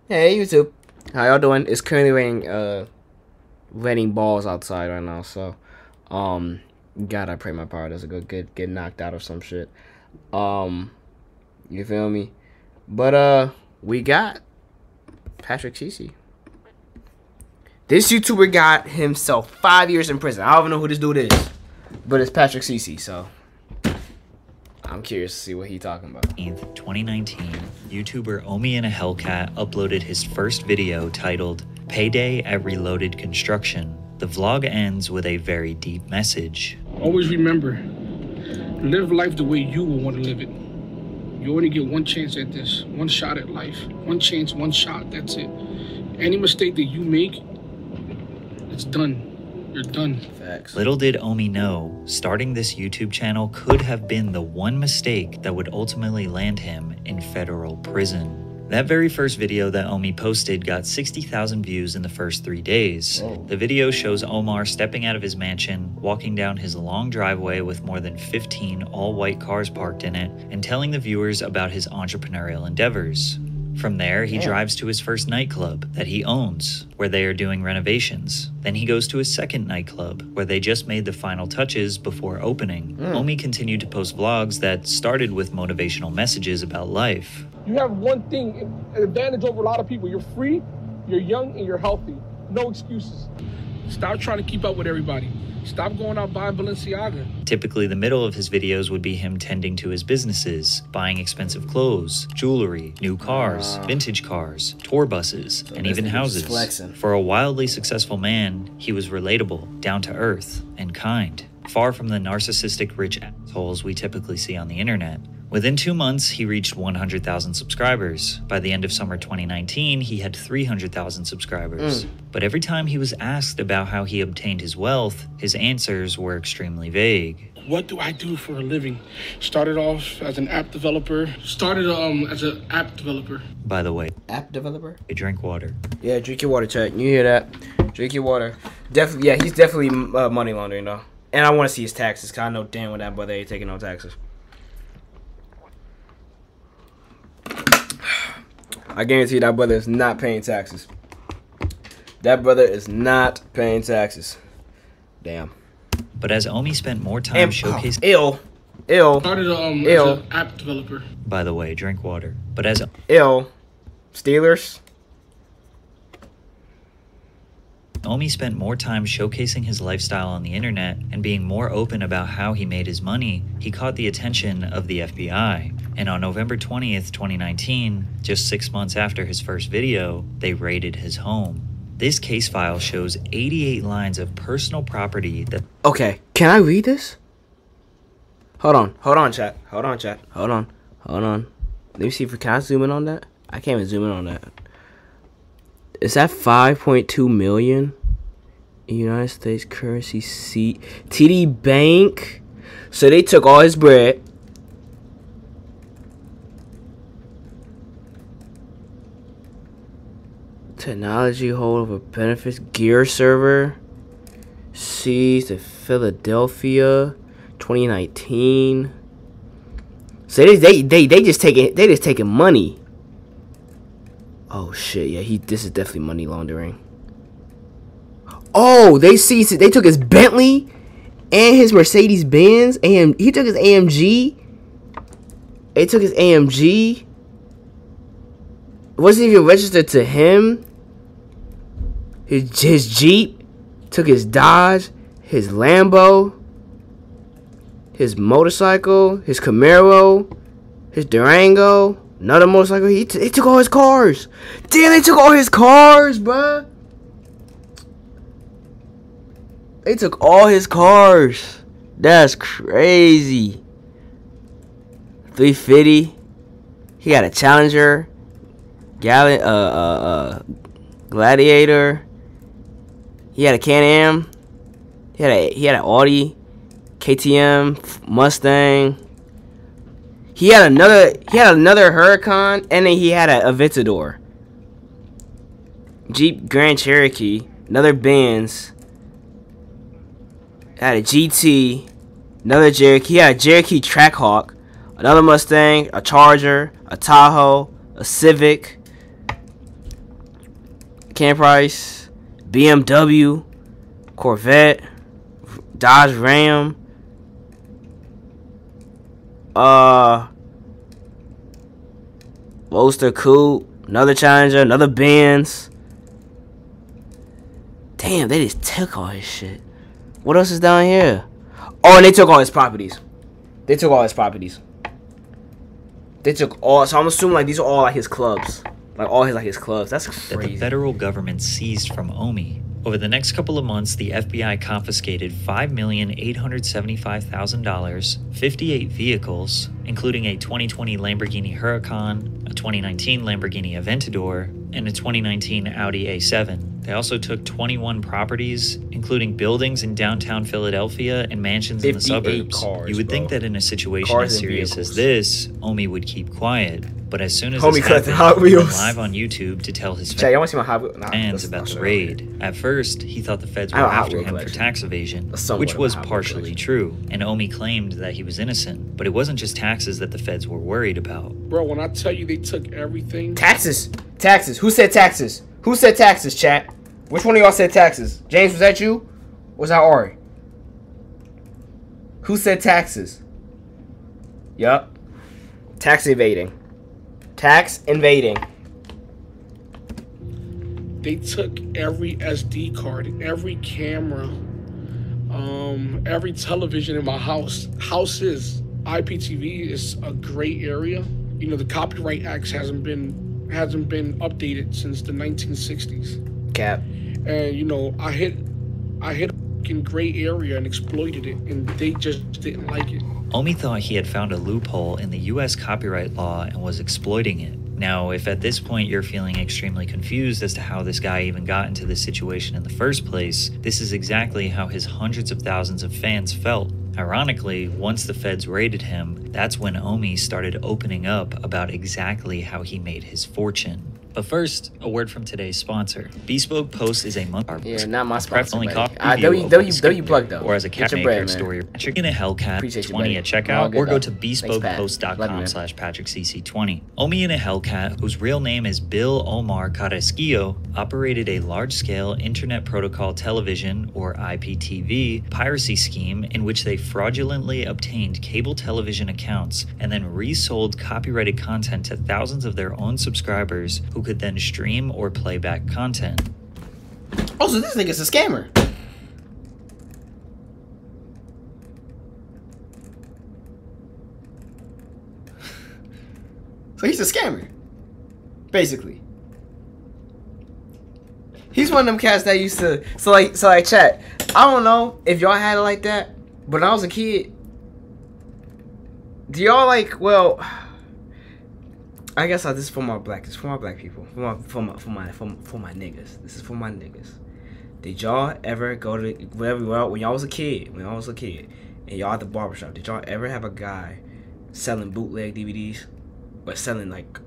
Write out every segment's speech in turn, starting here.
Hey YouTube, how y'all doing? It's currently raining balls outside right now, so God, I pray my power doesn't go get knocked out or some shit. You feel me? But we got Patrick Cece. This YouTuber got himself 5 years in prison. I don't even know who this dude is, but it's Patrick Cece, so I'm curious to see what he's talking about. 2019, YouTuber Omi and a Hellcat uploaded his first video titled Payday at Reloaded Construction. The vlog ends with a very deep message. Always remember, live life the way you will want to live it. You only get one chance at this, one shot at life. One chance, one shot, that's it. Any mistake that you make, it's done. You're done. Facts. Little did Omi know, starting this YouTube channel could have been the one mistake that would ultimately land him in federal prison. That very first video that Omi posted got 60,000 views in the first 3 days. Whoa. The video shows Omar stepping out of his mansion, walking down his long driveway with more than 15 all-white cars parked in it, and telling the viewers about his entrepreneurial endeavors. From there, he drives to his first nightclub that he owns, where they are doing renovations. Then he goes to his second nightclub, where they just made the final touches before opening. Omi continued to post vlogs that started with motivational messages about life. You have one thing, an advantage over a lot of people. You're free, you're young, and you're healthy. No excuses. Stop trying to keep up with everybody. Stop going out buying Balenciaga. Typically, the middle of his videos would be him tending to his businesses, buying expensive clothes, jewelry, new cars, vintage cars, tour buses, and even houses. Flexing. For a wildly successful man, he was relatable, down to earth, and kind, far from the narcissistic rich assholes we typically see on the internet. Within 2 months, he reached 100,000 subscribers. By the end of summer 2019, he had 300,000 subscribers. But every time he was asked about how he obtained his wealth, his answers were extremely vague. What do I do for a living? Started off as an app developer. As an app developer. By the way, App developer? I drink water. Yeah, drink your water, chat. You hear that? Drink your water. Definitely, yeah, he's definitely money laundering though. And I want to see his taxes, cause I know damn well that brother ain't taking no taxes. I guarantee that brother is not paying taxes. That brother is not paying taxes. Damn. But as Omi spent more time showcasing... Ill. Started as an app developer. By the way, drink water. But as... Steelers. Omi spent more time showcasing his lifestyle on the internet and being more open about how he made his money, he caught the attention of the FBI. And on November 20th, 2019, just 6 months after his first video, they raided his home. This case file shows 88 lines of personal property that... Okay, can I read this? Hold on, chat. Hold on. Let me see if can I zoom in on that? I can't even zoom in on that. Is that 5.2 million United States currency seat TD Bank? So they took all his bread. Technology hold over benefits gear server seized in Philadelphia 2019. So they just taking money. Oh shit, yeah, this is definitely money laundering. Oh, they seized it. They took his Bentley and his Mercedes Benz, and he took his AMG. They took his AMG. It wasn't even registered to him. His Jeep, took his Dodge, his Lambo, his motorcycle, his Camaro, his Durango. Another motorcycle. They took all his cars. Damn, they took all his cars, bruh. They took all his cars. That's crazy. 350. He got a Challenger, Gladiator. He had a Can-Am. He had an Audi, KTM, Mustang. He had another Huracan, and then he had a Aventador. Jeep Grand Cherokee, another Benz. Had a GT, another Cherokee. He had a Cherokee Trackhawk, another Mustang, a Charger, a Tahoe, a Civic. Camp Price, BMW, Corvette, Dodge Ram, Roadster Coupe, another Challenger, another Benz. Damn, they just took all his shit. What else is down here? Oh, and they took all his properties. They took all. So I'm assuming like these are all like his clubs. Like all his clubs. That's crazy. That the federal government seized from Omi. Over the next couple of months, the FBI confiscated $5,875,000, 58 vehicles, including a 2020 Lamborghini Huracan, a 2019 Lamborghini Aventador, and a 2019 Audi A7. They also took 21 properties, including buildings in downtown Philadelphia and mansions in the suburbs. Cars, you would think that in a situation as serious as this, Omi would keep quiet. But as soon as Homie this cut the happened, Hot he went Wheels. live on YouTube to tell his Chat, y'all want to see my Hot Wheels? fans about the raid. At first, he thought the feds were after him for tax evasion, which was partially true, and Omi claimed that he was innocent. But it wasn't just taxes that the feds were worried about. Bro, when I tell you they took everything... Taxes. Who said taxes? Who said taxes, chat? Which one of y'all said taxes? James, was that you? Or was that Ari? Who said taxes? Yup. Tax evading. Tax invading. They took every SD card, every camera, every television in my house. Houses, IPTV is a gray area. You know, the Copyright Act hasn't been updated since the 1960s. Cap. And you know, I hit a fucking gray area and exploited it, and they just didn't like it. Omi thought he had found a loophole in the US copyright law and was exploiting it. Now, if at this point you're feeling extremely confused as to how this guy even got into this situation in the first place, this is exactly how his hundreds of thousands of fans felt. Ironically, once the feds raided him, that's when Omi started opening up about exactly how he made his fortune. But first, a word from today's sponsor. Bespoke Post is a month. Yeah, not my sponsor. Only W plug though. Or as a cat maker, bread, store your Patrick in a Hellcat Appreciate 20 at checkout, or go to bespokepost.com/PatrickCC20. Omi in a Hellcat, whose real name is Bill Omar Carrasquillo, operated a large-scale Internet Protocol Television, or IPTV, piracy scheme in which they fraudulently obtained cable television accounts and then resold copyrighted content to thousands of their own subscribers who could then stream or play back content. Oh, so this nigga's a scammer. So he's a scammer, basically. He's one of them cats that used to. So like chat. I don't know if y'all had it like that, but when I was a kid, do y'all like? Well, I guess this is for my black. It's for my black people. For my niggas. This is for my niggas. Did y'all ever go to wherever when y'all was a kid? When y'all was a kid, and y'all at the barbershop, did y'all ever have a guy selling bootleg DVDs? Or selling like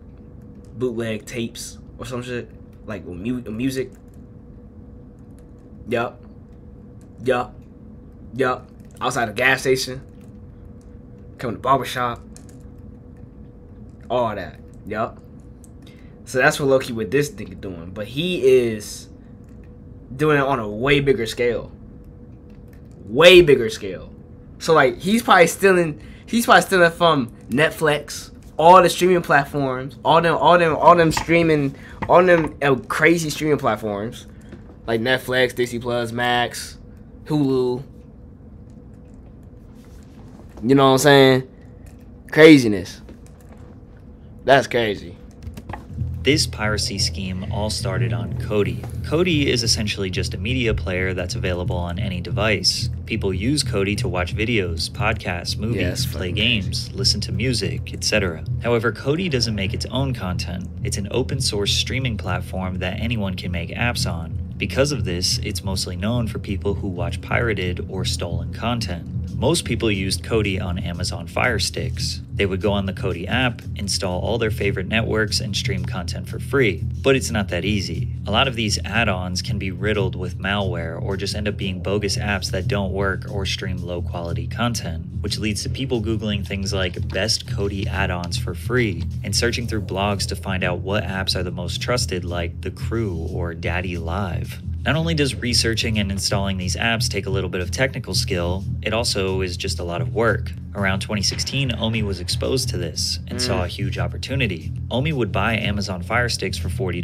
bootleg tapes or some shit, like music. Yup. Outside the gas station, coming to barbershop, all that. Yup. So that's what low-key what this nigga doing, but he is doing it on a way bigger scale. Way bigger scale. So like he's probably stealing from Netflix. All the streaming platforms, all them crazy streaming platforms, like Netflix, Disney Plus, Max, Hulu. You know what I'm saying? Craziness. That's crazy. This piracy scheme all started on Kodi. Kodi is essentially just a media player that's available on any device. People use Kodi to watch videos, podcasts, movies, play games, listen to music, etc. However, Kodi doesn't make its own content. It's an open source streaming platform that anyone can make apps on. Because of this, it's mostly known for people who watch pirated or stolen content. Most people used Kodi on Amazon Fire Sticks. They would go on the Kodi app, install all their favorite networks, and stream content for free. But it's not that easy. A lot of these add-ons can be riddled with malware or just end up being bogus apps that don't work or stream low-quality content, which leads to people Googling things like best Kodi add-ons for free and searching through blogs to find out what apps are the most trusted, like The Crew or Daddy Live. Not only does researching and installing these apps take a little bit of technical skill, it also is just a lot of work. Around 2016, Omi was exposed to this and saw a huge opportunity. Omi would buy Amazon Fire Sticks for $40,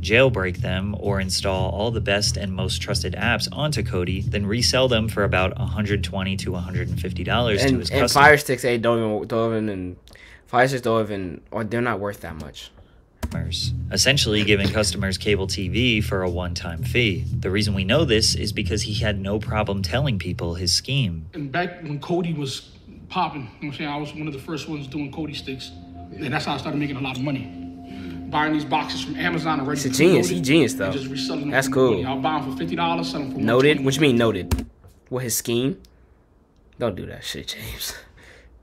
jailbreak them, or install all the best and most trusted apps onto Kodi, then resell them for about $120 to $150 to his customers. And Fire Sticks, they're not worth that much. Essentially giving customers cable TV for a one-time fee. The reason we know this is because he had no problem telling people his scheme. And back when Kodi was popping, you know what I'm saying, I was one of the first ones doing Kodi sticks. And that's how I started making a lot of money. Buying these boxes from Amazon already. He's a genius. He's genius, though. Just reselling them. That's cool. Money. I'll buy them for $50, sell them for Noted? What you mean noted? What, his scheme? Don't do that shit, James.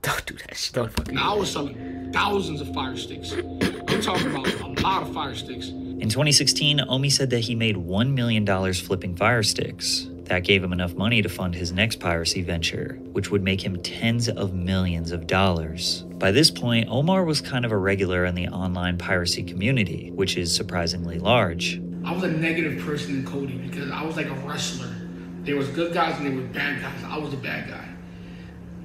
Don't do that shit. Don't fucking. Now I was selling thousands of Fire Sticks. I'm talking about a lot of Fire Sticks. In 2016, Omi said that he made $1 million flipping Fire Sticks. That gave him enough money to fund his next piracy venture, which would make him tens of millions of dollars. By this point, Omar was kind of a regular in the online piracy community, which is surprisingly large. I was a negative person in Kodi because I was like a wrestler. There was good guys and there were bad guys. I was the bad guy.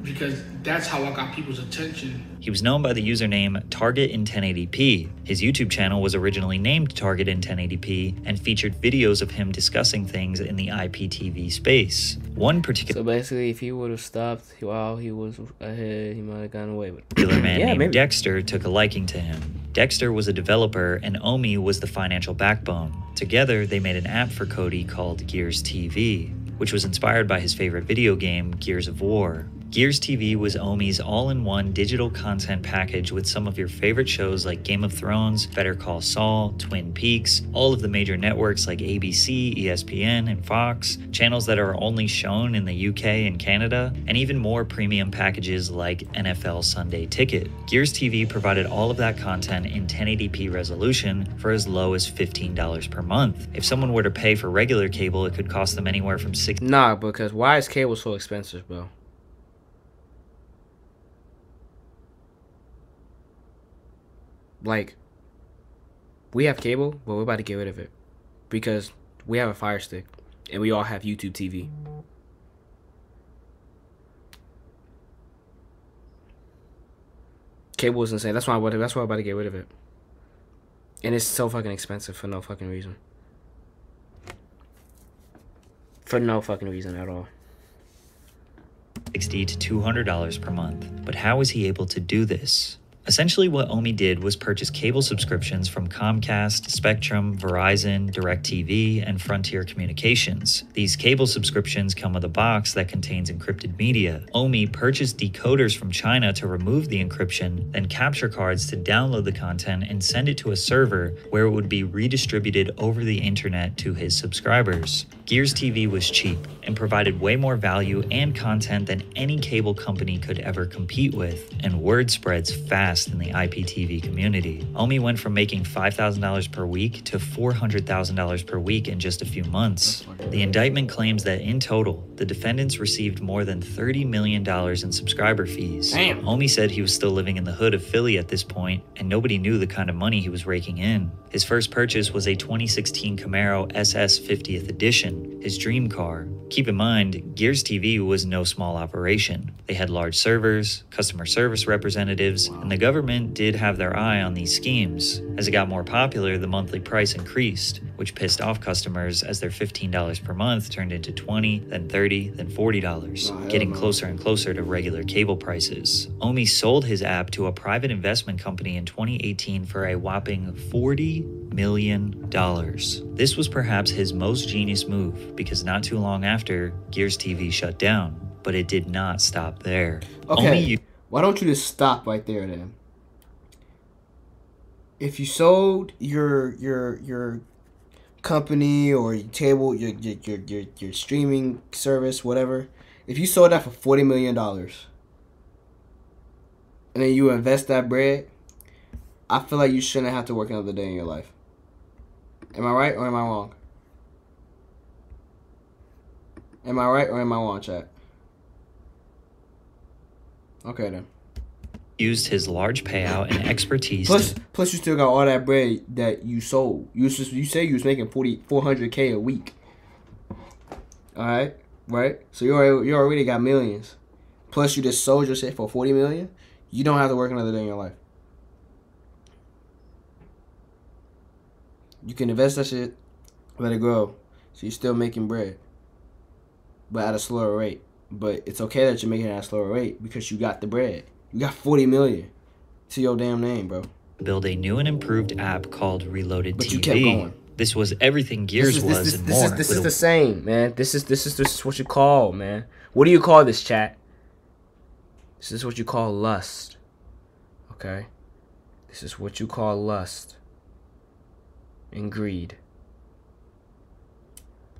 Because that's how I got people's attention. He was known by the username Target in 1080p. His YouTube channel was originally named Target in 1080p and featured videos of him discussing things in the IPTV space. One particular So basically, if he would have stopped while he was ahead, he might have gotten away with it. Particular man named Dexter took a liking to him. Dexter was a developer and Omi was the financial backbone. Together, they made an app for Kodi called Gears TV, which was inspired by his favorite video game, Gears of War. Gears TV was Omi's all-in-one digital content package with some of your favorite shows like Game of Thrones, Better Call Saul, Twin Peaks, all of the major networks like ABC, ESPN, and Fox, channels that are only shown in the UK and Canada, and even more premium packages like NFL Sunday Ticket. Gears TV provided all of that content in 1080p resolution for as low as $15 per month. If someone were to pay for regular cable, it could cost them anywhere from Nah, because why is cable so expensive, bro? Like, we have cable, but we're about to get rid of it because we have a Fire Stick and we all have YouTube TV. Cable is insane. That's why we're about to get rid of it. And it's so fucking expensive for no fucking reason. For no fucking reason at all. $60 to $200 per month. But how was he able to do this? Essentially, what Omi did was purchase cable subscriptions from Comcast, Spectrum, Verizon, DirecTV, and Frontier Communications. These cable subscriptions come with a box that contains encrypted media. Omi purchased decoders from China to remove the encryption, then capture cards to download the content and send it to a server where it would be redistributed over the internet to his subscribers. Gears TV was cheap and provided way more value and content than any cable company could ever compete with, and word spreads fast in the IPTV community. Omi went from making $5,000 per week to $400,000 per week in just a few months. The indictment claims that in total, the defendants received more than $30 million in subscriber fees. Damn. Omi said he was still living in the hood of Philly at this point, and nobody knew the kind of money he was raking in. His first purchase was a 2016 Camaro SS 50th Edition, his dream car. Keep in mind, Gears TV was no small operation. They had large servers, customer service representatives, and the government did have their eye on these schemes. As it got more popular, the monthly price increased, which pissed off customers as their $15 per month turned into $20, then $30, then $40, getting closer and closer to regular cable prices. Omi sold his app to a private investment company in 2018 for a whopping $40 million. This was perhaps his most genius move because not too long after, Gears TV shut down. But it did not stop there. Okay, why don't you just stop right there then? If you sold your company or your cable, your streaming service, whatever, if you sold that for $40 million, and then you invest that bread, I feel like you shouldn't have to work another day in your life. Am I right or am I wrong? Am I right or am I wrong, chat? Okay then. Used his large payout and expertise. Plus, you still got all that bread that you sold. You say you was making $400K a week. All right, right. So you already got millions. Plus, you just sold your shit for $40 million. You don't have to work another day in your life. You can invest that shit, let it grow, so you're still making bread, but at a slower rate. But it's okay that you're making it at a slower rate because you got the bread. You got $40 million to your damn name, bro. Build a new and improved app called Reloaded But TV. you kept going. This was everything Gears was and more. This is the same, man. This is what you call, man. What do you call this, chat? This is what you call lust. Okay? This is what you call lust. And greed.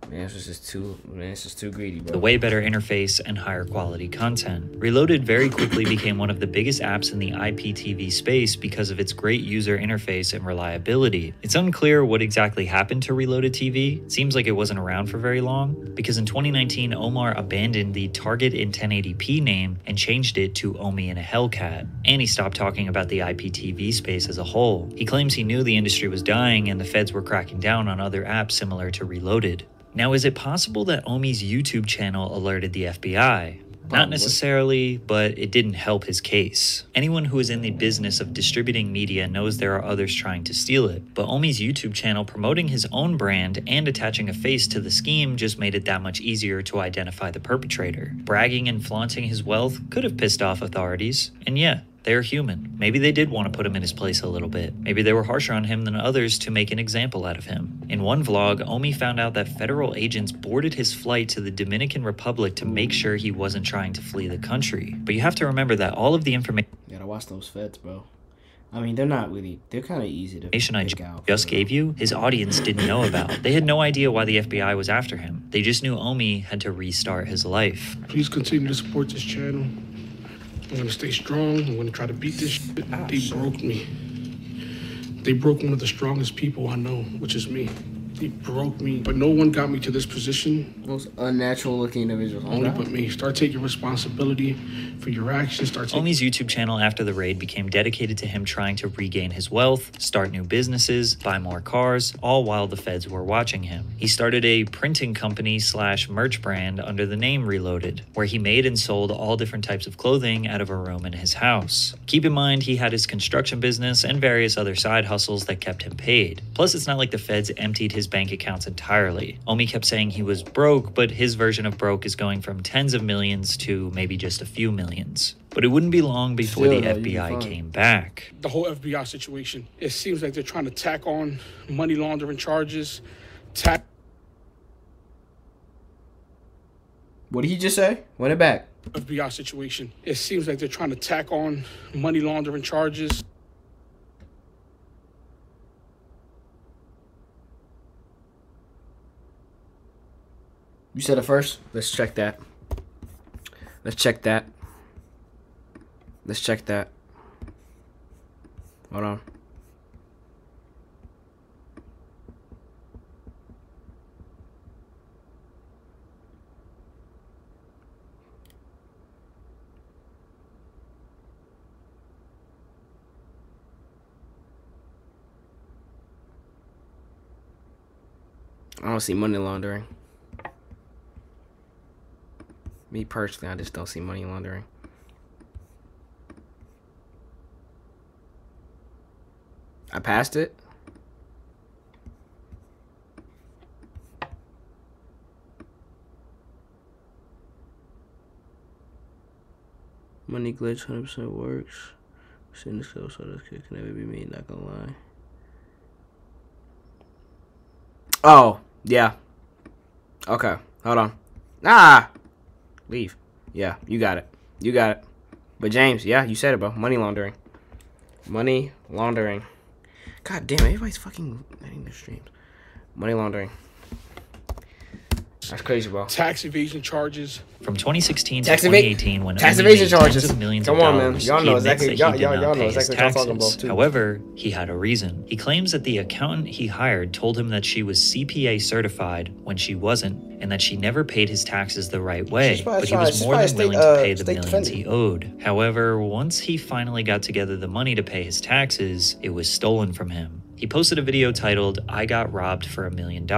Man, it's just too greedy, bro. The way better interface and higher quality content. Reloaded very quickly became one of the biggest apps in the IPTV space because of its great user interface and reliability. It's unclear what exactly happened to Reloaded TV. It seems like it wasn't around for very long, because in 2019, Omar abandoned the Target in 1080p name and changed it to Omi in a Hellcat. And he stopped talking about the IPTV space as a whole. He claims he knew the industry was dying and the feds were cracking down on other apps similar to Reloaded. Now, is it possible that Omi's YouTube channel alerted the FBI? Not necessarily, but it didn't help his case. Anyone who is in the business of distributing media knows there are others trying to steal it, but Omi's YouTube channel promoting his own brand and attaching a face to the scheme just made it that much easier to identify the perpetrator. Bragging and flaunting his wealth could have pissed off authorities, and yeah, they're human. Maybe they did want to put him in his place a little bit. Maybe they were harsher on him than others to make an example out of him. In one vlog, Omi found out that federal agents boarded his flight to the Dominican Republic to make sure he wasn't trying to flee the country. But you have to remember that all of the information You gotta watch those feds, bro. I mean, they're kind of easy to pick out. Just gave you, his audience didn't know about. They had no idea why the FBI was after him. They just knew Omi had to restart his life. Please continue to support this channel. I'm gonna stay strong. I'm gonna try to beat this shit. They broke me. They broke one of the strongest people I know, which is me. They broke me, but no one got me to this position. Most unnatural looking individuals. Only but me. Start taking responsibility for your actions. Omi's YouTube channel after the raid became dedicated to him trying to regain his wealth, start new businesses, buy more cars, all while the feds were watching him. He started a printing company / merch brand under the name Reloaded, where he made and sold all different types of clothing out of a room in his house. Keep in mind, he had his construction business and various other side hustles that kept him paid. Plus, it's not like the feds emptied his bank accounts entirely. Omi kept saying he was broke, but his version of broke is going from tens of millions to maybe just a few millions. But it wouldn't be long before the FBI came back. The whole FBI situation. It seems like they're trying to tack on money laundering charges. What did he just say? Run it back. FBI situation. It seems like they're trying to tack on money laundering charges. You said it first? Let's check that. Let's check that. Let's check that. Hold on. I don't see money laundering. Me personally, I just don't see money laundering. I passed it. Money glitch 100% works. Send this code so this kid can never be me, not gonna lie. Oh, yeah. Okay, hold on. Ah! Leave. Yeah, you got it. You got it. But James, yeah, you said it, bro. Money laundering. Money laundering. God damn it, everybody's fucking editing their streams. Money laundering. That's crazy, bro. Tax evasion charges. From 2016 to 2018, when tax Omi evasion made tens charges. of millions Come of on, man. dollars, Y'all know he admits exactly. that he did Y'all not know pay his exactly what I'm talking about, taxes. too. However, he had a reason. He claims that the accountant he hired told him that she was CPA certified when she wasn't, and that she never paid his taxes the right way, but he was more than willing to pay the millions he owed. However, once he finally got together the money to pay his taxes, it was stolen from him. He posted a video titled, "I Got Robbed for $1 million,"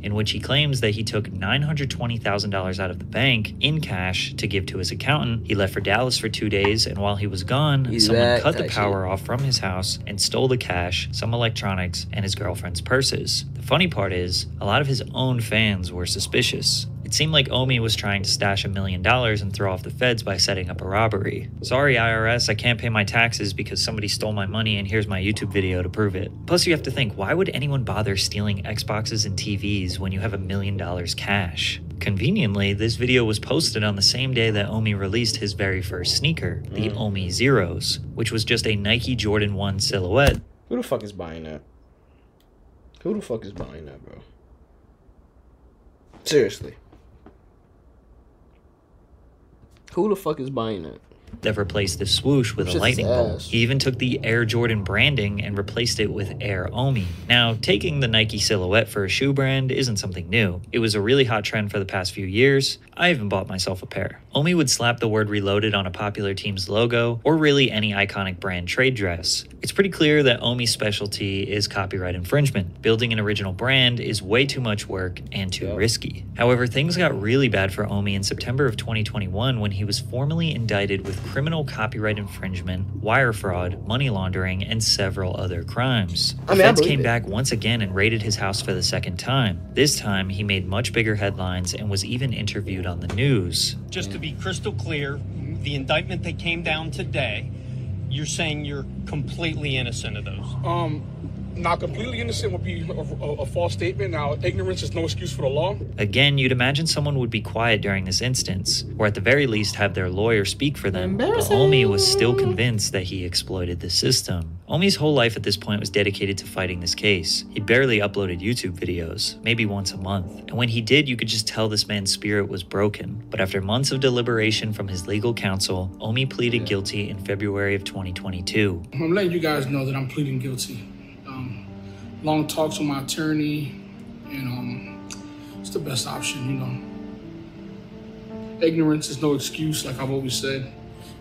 in which he claims that he took $920,000 out of the bank in cash to give to his accountant. He left for Dallas for 2 days, and while he was gone, someone cut the power off from his house and stole the cash, some electronics, and his girlfriend's purses. The funny part is, a lot of his own fans were suspicious. It seemed like Omi was trying to stash $1 million and throw off the feds by setting up a robbery. Sorry, IRS, I can't pay my taxes because somebody stole my money, and here's my YouTube video to prove it. Plus, you have to think, why would anyone bother stealing Xboxes and TVs when you have $1 million cash? Conveniently, this video was posted on the same day that Omi released his very first sneaker, the Omi Zeros, which was just a Nike Jordan 1 silhouette. Who the fuck is buying that? Who the fuck is buying that, bro? Seriously. Who the fuck is buying that? That replaced the swoosh with a lightning bolt. He even took the Air Jordan branding and replaced it with Air Omi. Now, taking the Nike silhouette for a shoe brand isn't something new. It was a really hot trend for the past few years. I even bought myself a pair. Omi would slap the word Reloaded on a popular team's logo, or really any iconic brand trade dress. It's pretty clear that Omi's specialty is copyright infringement. Building an original brand is way too much work and too risky. However, things got really bad for Omi in September of 2021 when he was formally indicted with criminal copyright infringement, wire fraud, money laundering, and several other crimes. The feds came back once again and raided his house for the second time. This time, he made much bigger headlines and was even interviewed on the news. Just to be crystal clear, the indictment that came down today, you're saying you're completely innocent of those? Not completely innocent would be a false statement. Now, ignorance is no excuse for the law. Again, you'd imagine someone would be quiet during this instance, or at the very least have their lawyer speak for them, but Omi was still convinced that he exploited the system. Omi's whole life at this point was dedicated to fighting this case. He barely uploaded YouTube videos, maybe once a month, and when he did, you could just tell this man's spirit was broken. But after months of deliberation from his legal counsel, Omi pleaded guilty in February of 2022. I'm letting you guys know that I'm pleading guilty. Long talks with my attorney, and it's the best option, you know. Ignorance is no excuse, like I've always said,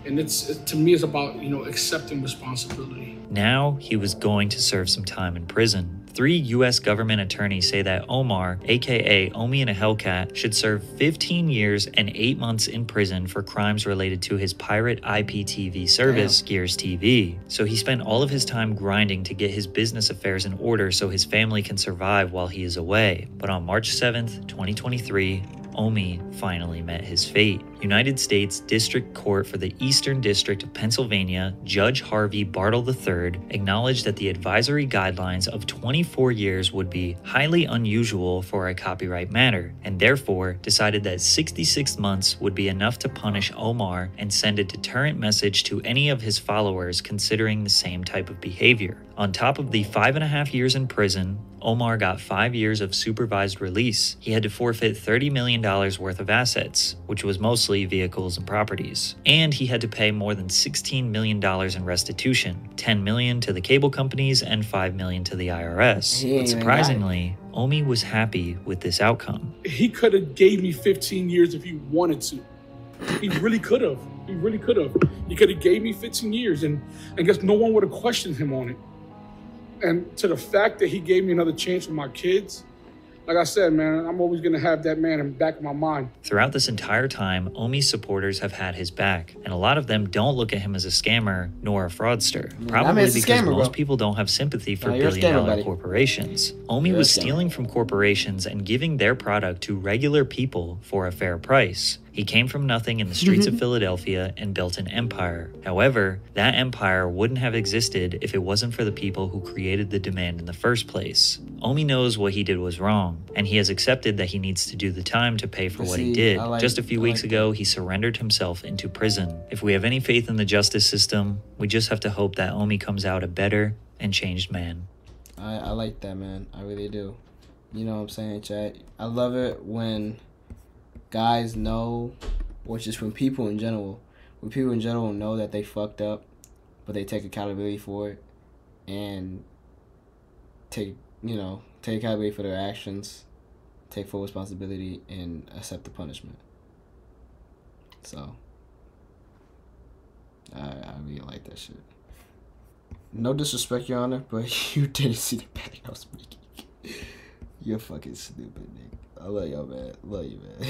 and to me, it's about, you know, accepting responsibility. Now he was going to serve some time in prison. 3 U.S. government attorneys say that Omar, aka Omi and a Hellcat, should serve 15 years and 8 months in prison for crimes related to his pirate IPTV service, Gears TV. So he spent all of his time grinding to get his business affairs in order so his family can survive while he is away. But on March 7th, 2023, Omi finally met his fate. United States District Court for the Eastern District of Pennsylvania, Judge Harvey Bartle III, acknowledged that the advisory guidelines of 24 years would be highly unusual for a copyright matter, and therefore decided that 66 months would be enough to punish Omar and send a deterrent message to any of his followers considering the same type of behavior. On top of the 5.5 years in prison, Omar got 5 years of supervised release. He had to forfeit $30 million worth of assets, which was mostly vehicles and properties. And he had to pay more than $16 million in restitution, $10 million to the cable companies and $5 million to the IRS. But surprisingly, Omi was happy with this outcome. He could have gave me 15 years if he wanted to. He really could have. He really could have. He could have gave me 15 years, and I guess no one would have questioned him on it. And to the fact that he gave me another chance with my kids, like I said, man, I'm always going to have that man in the back of my mind. Throughout this entire time, Omi's supporters have had his back, and a lot of them don't look at him as a scammer nor a fraudster. Probably because most people don't have sympathy for billion-dollar corporations. Omi was stealing from corporations and giving their product to regular people for a fair price. He came from nothing in the streets of Philadelphia and built an empire. However, that empire wouldn't have existed if it wasn't for the people who created the demand in the first place. Omi knows what he did was wrong, and he has accepted that he needs to do the time to pay for what he did. Just a few weeks ago, he surrendered himself into prison. If we have any faith in the justice system, we just have to hope that Omi comes out a better and changed man. I like that, man. I really do. You know what I'm saying, chat? I love it when guys know, or just when people in general know that they fucked up, but they take accountability for it and take accountability for their actions, take full responsibility, and accept the punishment. So, I really like that shit. No disrespect, Your Honor, but you didn't see the bet I was making. You're fucking stupid, nigga. I love y'all, man. Love you, man.